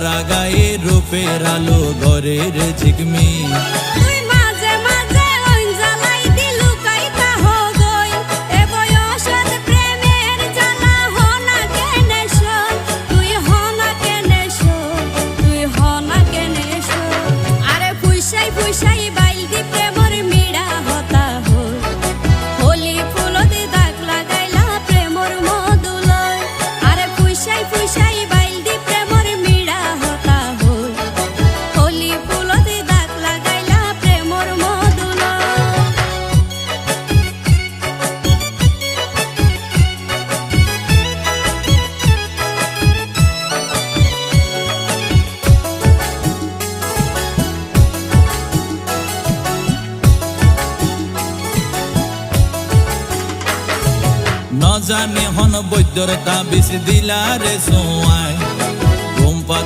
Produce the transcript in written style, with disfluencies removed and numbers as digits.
গায়ে রূপের আলো ঘরের ঝিকমি ন জানি হন বৈদ্যর তাবিজ দিলা রে সোয়াই ঘুম পাতা